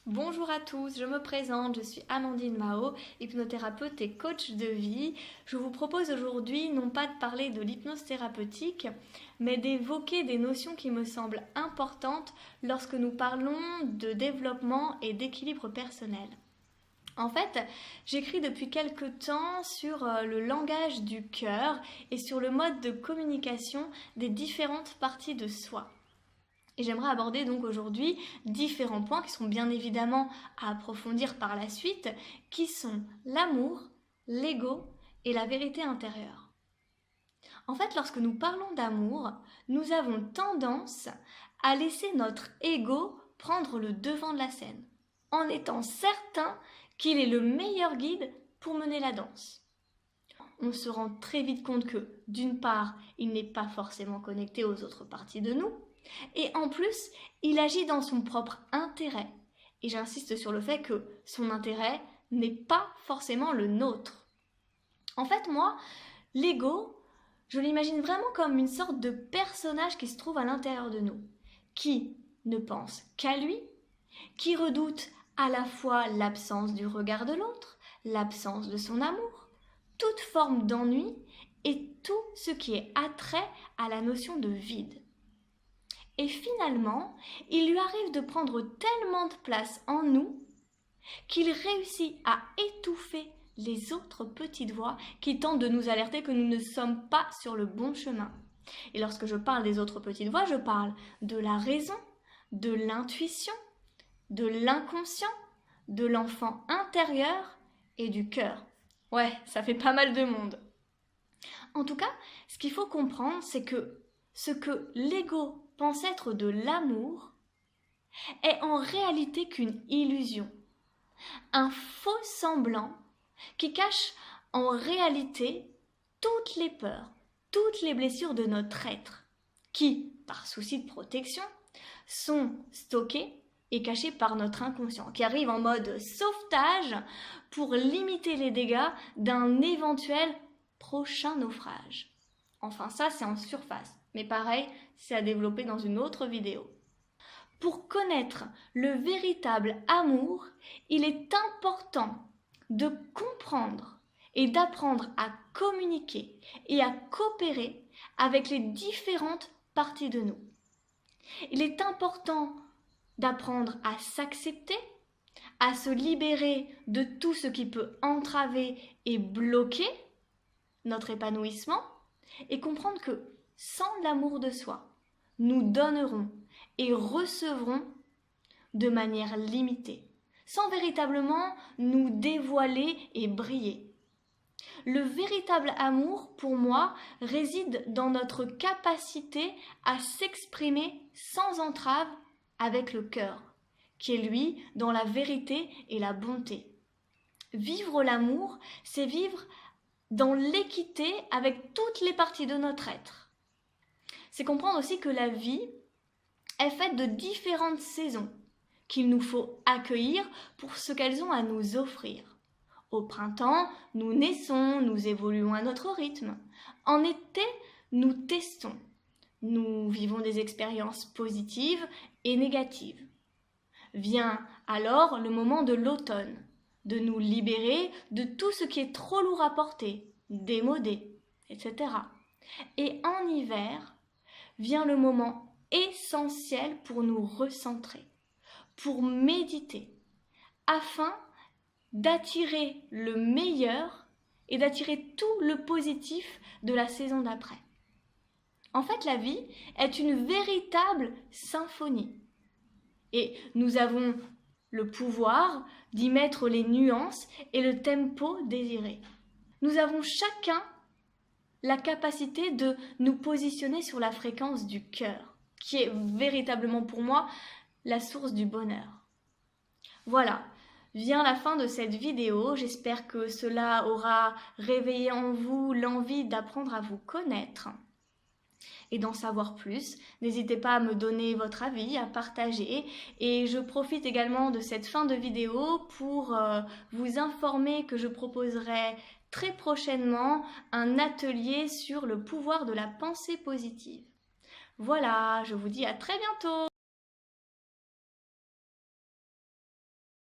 Bonjour à tous, je me présente, je suis Amandine Mao, hypnothérapeute et coach de vie. Je vous propose aujourd'hui non pas de parler de l'hypnose thérapeutique, mais d'évoquer des notions qui me semblent importantes lorsque nous parlons de développement et d'équilibre personnel. En fait, j'écris depuis quelque temps sur le langage du cœur et sur le mode de communication des différentes parties de soi. Et j'aimerais aborder donc aujourd'hui différents points qui sont bien évidemment à approfondir par la suite, qui sont l'amour, l'ego et la vérité intérieure. En fait, lorsque nous parlons d'amour, nous avons tendance à laisser notre ego prendre le devant de la scène, en étant certain qu'il est le meilleur guide pour mener la danse. On se rend très vite compte que, d'une part, il n'est pas forcément connecté aux autres parties de nous, et en plus, il agit dans son propre intérêt. Et j'insiste sur le fait que son intérêt n'est pas forcément le nôtre. En fait, moi, l'ego, je l'imagine vraiment comme une sorte de personnage qui se trouve à l'intérieur de nous, qui ne pense qu'à lui, qui redoute à la fois l'absence du regard de l'autre, l'absence de son amour, toute forme d'ennui et tout ce qui est attrait à la notion de vide. Et finalement, il lui arrive de prendre tellement de place en nous qu'il réussit à étouffer les autres petites voix qui tentent de nous alerter que nous ne sommes pas sur le bon chemin. Et lorsque je parle des autres petites voix, je parle de la raison, de l'intuition, de l'inconscient, de l'enfant intérieur et du cœur. Ouais, ça fait pas mal de monde. En tout cas, ce qu'il faut comprendre, c'est que ce que l'ego pense être de l'amour est en réalité qu'une illusion, un faux semblant qui cache en réalité toutes les peurs, toutes les blessures de notre être, qui, par souci de protection, sont stockées et cachées par notre inconscient, qui arrive en mode sauvetage pour limiter les dégâts d'un éventuel prochain naufrage. Enfin, ça, c'est en surface. Mais pareil, c'est à développer dans une autre vidéo. Pour connaître le véritable amour, il est important de comprendre et d'apprendre à communiquer et à coopérer avec les différentes parties de nous. Il est important d'apprendre à s'accepter, à se libérer de tout ce qui peut entraver et bloquer notre épanouissement et comprendre que sans l'amour de soi, nous donnerons et recevrons de manière limitée, sans véritablement nous dévoiler et briller. Le véritable amour, pour moi, réside dans notre capacité à s'exprimer sans entrave avec le cœur, qui est lui dans la vérité et la bonté. Vivre l'amour, c'est vivre dans l'équité avec toutes les parties de notre être. C'est comprendre aussi que la vie est faite de différentes saisons qu'il nous faut accueillir pour ce qu'elles ont à nous offrir. Au printemps, nous naissons, nous évoluons à notre rythme. En été, nous testons. Nous vivons des expériences positives et négatives. Vient alors le moment de l'automne, de nous libérer de tout ce qui est trop lourd à porter, démodé, etc. Et en hiver, vient le moment essentiel pour nous recentrer, pour méditer, afin d'attirer le meilleur et d'attirer tout le positif de la saison d'après. En fait, la vie est une véritable symphonie. Et nous avons le pouvoir d'y mettre les nuances et le tempo désiré. Nous avons chacun la capacité de nous positionner sur la fréquence du cœur, qui est véritablement pour moi la source du bonheur. Voilà, vient la fin de cette vidéo. J'espère que cela aura réveillé en vous l'envie d'apprendre à vous connaître et d'en savoir plus. N'hésitez pas à me donner votre avis, à partager. Et je profite également de cette fin de vidéo pour vous informer que je proposerai très prochainement un atelier sur le pouvoir de la pensée positive. Voilà, je vous dis à très bientôt!